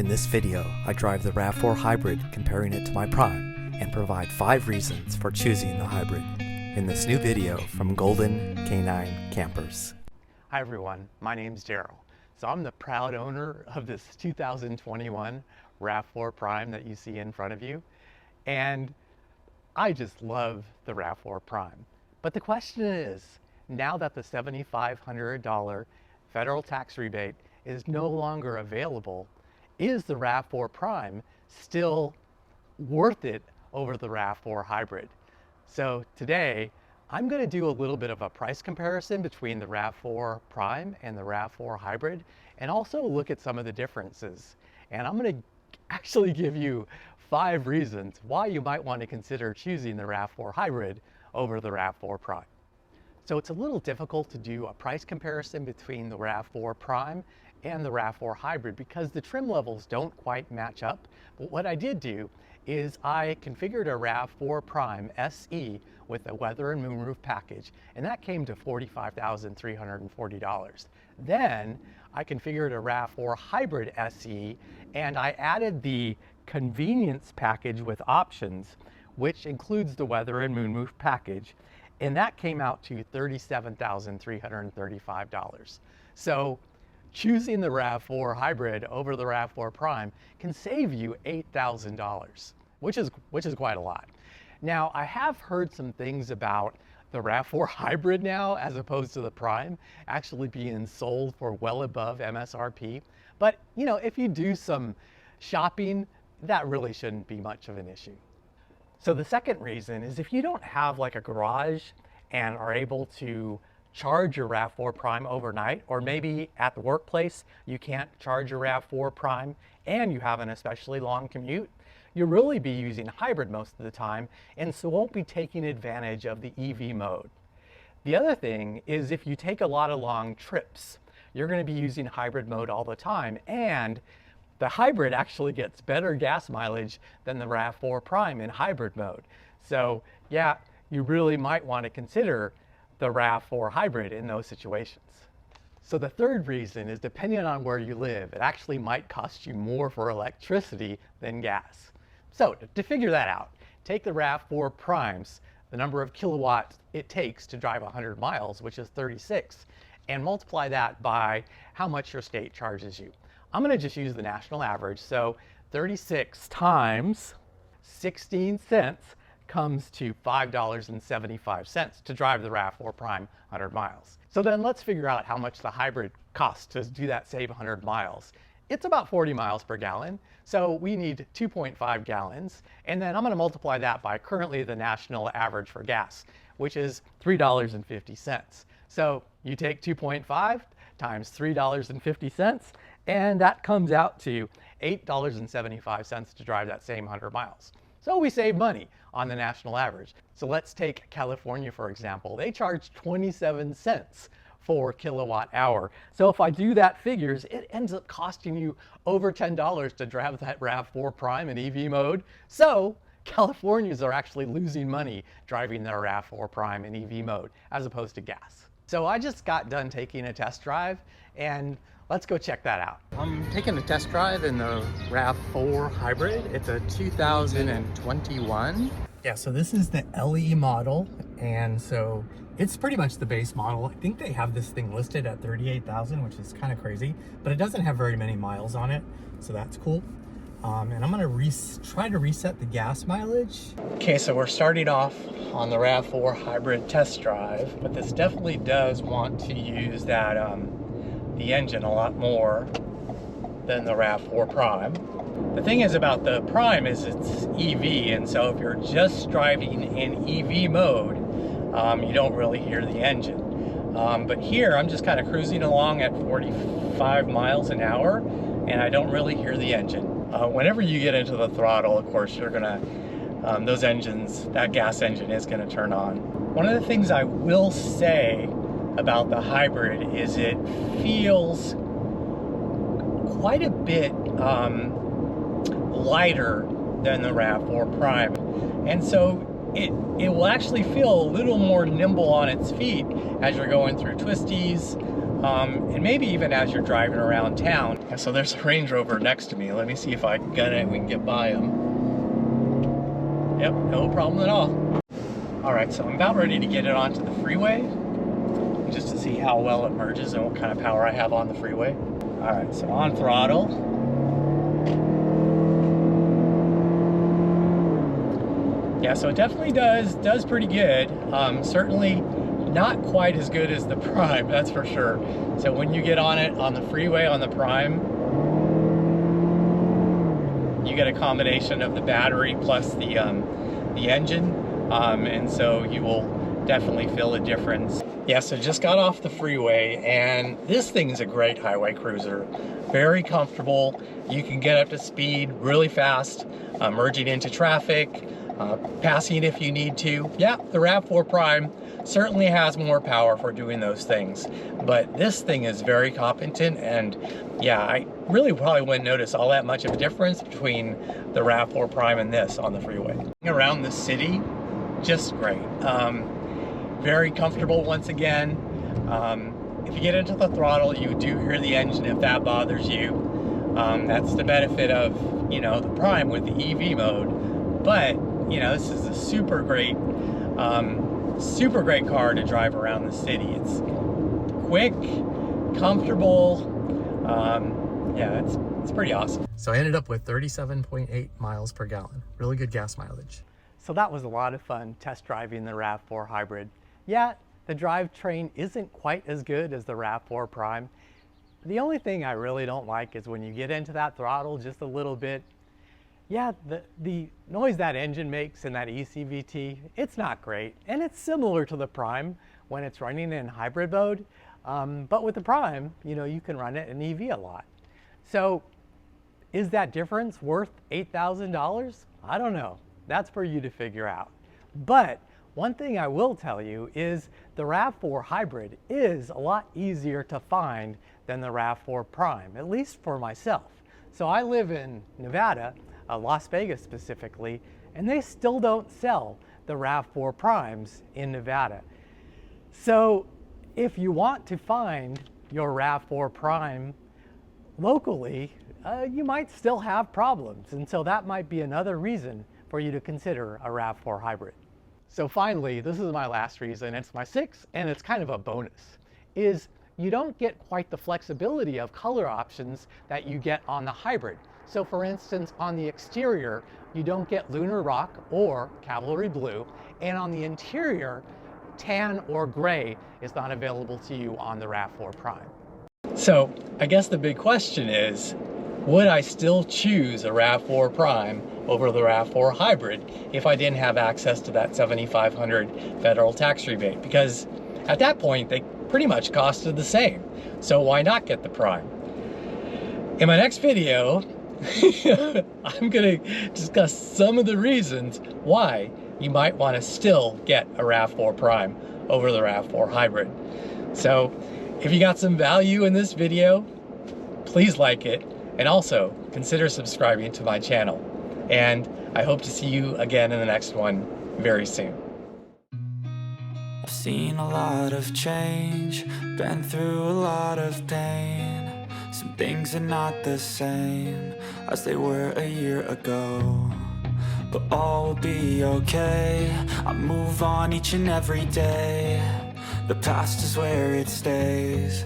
In this video, I drive the RAV4 Hybrid comparing it to my Prime and provide 5 reasons for choosing the Hybrid in this new video from Golden K9 Campers. Hi everyone, my name's Daryl. So I'm the proud owner of this 2021 RAV4 Prime that you see in front of you. And I just love the RAV4 Prime. But the question is, now that the $7,500 federal tax rebate is no longer available, is the RAV4 Prime still worth it over the RAV4 Hybrid? So today, I'm going to do a little bit of a price comparison between the RAV4 Prime and the RAV4 Hybrid, and also look at some of the differences. And I'm going to actually give you 5 reasons why you might want to consider choosing the RAV4 Hybrid over the RAV4 Prime. So it's a little difficult to do a price comparison between the RAV4 Prime and the RAV4 Hybrid because the trim levels don't quite match up. But what I did do is I configured a RAV4 Prime SE with a weather and moonroof package, and that came to $45,340. Then I configured a RAV4 Hybrid SE, and I added the convenience package with options, which includes the weather and moonroof package, and that came out to $37,335. So choosing the RAV4 Hybrid over the RAV4 Prime can save you $8,000, which is quite a lot. Now, I have heard some things about the RAV4 Hybrid now, as opposed to the Prime, actually being sold for well above MSRP. But, you know, if you do some shopping, that really shouldn't be much of an issue. So the second reason is if you don't have like a garage and are able to charge your RAV4 Prime overnight, or maybe at the workplace you can't charge your RAV4 Prime and you have an especially long commute, you'll really be using hybrid most of the time and so won't be taking advantage of the EV mode. The other thing is if you take a lot of long trips, you're going to be using hybrid mode all the time, and the hybrid actually gets better gas mileage than the RAV4 Prime in hybrid mode. So yeah, you really might want to consider the RAV4 Hybrid in those situations. So the third reason is depending on where you live, it actually might cost you more for electricity than gas. So to figure that out, take the RAV4 Primes, the number of kilowatts it takes to drive 100 miles, which is 36, and multiply that by how much your state charges you. I'm going to just use the national average, so 36 times 16 cents comes to $5.75 to drive the RAV4 Prime 100 miles. So then let's figure out how much the hybrid costs to do that same 100 miles. It's about 40 miles per gallon, so we need 2.5 gallons, and then I'm going to multiply that by currently the national average for gas, which is $3.50. So you take 2.5 times $3.50, and that comes out to $8.75 to drive that same 100 miles. So we save money on the national average. So let's take California, for example. They charge 27 cents for kilowatt hour. So if I do that figures, it ends up costing you over $10 to drive that RAV4 Prime in EV mode. So Californians are actually losing money driving their RAV4 Prime in EV mode as opposed to gas. So I just got done taking a test drive, and let's go check that out. I'm taking a test drive in the RAV4 Hybrid. It's a 2021. Yeah, so this is the LE model, and so it's pretty much the base model. I think they have this thing listed at 38,000, which is kind of crazy, but it doesn't have very many miles on it, so that's cool. And I'm gonna try to reset the gas mileage. Okay, so we're starting off on the RAV4 Hybrid test drive, but this definitely does want to use that the engine a lot more than the RAV4 Prime. The thing is about the Prime is it's EV, and so if you're just driving in EV mode, you don't really hear the engine. But here I'm just kind of cruising along at 45 miles an hour, and I don't really hear the engine. Whenever you get into the throttle, of course, you're gonna, those engines, that gas engine is gonna turn on. One of the things I will say about the hybrid is it feels quite a bit lighter than the RAV4 Prime, and so it will actually feel a little more nimble on its feet as you're going through twisties, and maybe even as you're driving around town. And so there's a Range Rover next to me. Let me see if I can get it. We can get by him. Yep, no problem at all. All right, so I'm about ready to get it onto the freeway, just to see how well it merges and what kind of power I have on the freeway. All right, so on throttle. Yeah, so it definitely does pretty good. Certainly not quite as good as the Prime, that's for sure. So when you get on it on the freeway on the Prime, you get a combination of the battery plus the engine, and so you will definitely feel a difference. Yeah, so just got off the freeway, and this thing's a great highway cruiser. Very comfortable. You can get up to speed really fast, merging into traffic, passing if you need to. Yeah, the RAV4 Prime certainly has more power for doing those things, but this thing is very competent, and yeah, I really probably wouldn't notice all that much of a difference between the RAV4 Prime and this on the freeway. Around the city, just great. Very comfortable once again. If you get into the throttle, you do hear the engine if that bothers you. That's the benefit of, you know, the Prime with the EV mode. But, you know, this is a super great car to drive around the city. It's quick, comfortable. Yeah, it's pretty awesome. So I ended up with 37.8 miles per gallon. Really good gas mileage. So that was a lot of fun test driving the RAV4 Hybrid. Yeah, the drivetrain isn't quite as good as the RAV4 Prime. The only thing I really don't like is when you get into that throttle just a little bit, yeah, the noise that engine makes in that ECVT, it's not great. And it's similar to the Prime when it's running in hybrid mode. But with the Prime, you know, you can run it in EV a lot. So is that difference worth $8,000? I don't know. That's for you to figure out. But one thing I will tell you is the RAV4 Hybrid is a lot easier to find than the RAV4 Prime, at least for myself. So I live in Nevada, Las Vegas specifically, and they still don't sell the RAV4 Primes in Nevada. So if you want to find your RAV4 Prime locally, you might still have problems. And so that might be another reason for you to consider a RAV4 Hybrid. So finally, this is my last reason, it's my sixth, and it's kind of a bonus, is you don't get quite the flexibility of color options that you get on the Hybrid. So for instance, on the exterior, you don't get Lunar Rock or Cavalry Blue, and on the interior, tan or gray is not available to you on the RAV4 Prime. So I guess the big question is, would I still choose a RAV4 Prime over the RAV4 Hybrid if I didn't have access to that $7,500 federal tax rebate? Because at that point, they pretty much costed the same. So why not get the Prime? In my next video, I'm going to discuss some of the reasons why you might want to still get a RAV4 Prime over the RAV4 Hybrid. So if you got some value in this video, please like it. And also, consider subscribing to my channel. And I hope to see you again in the next one very soon. I've seen a lot of change, been through a lot of pain. Some things are not the same as they were a year ago. But all will be okay, I move on each and every day. The past is where it stays,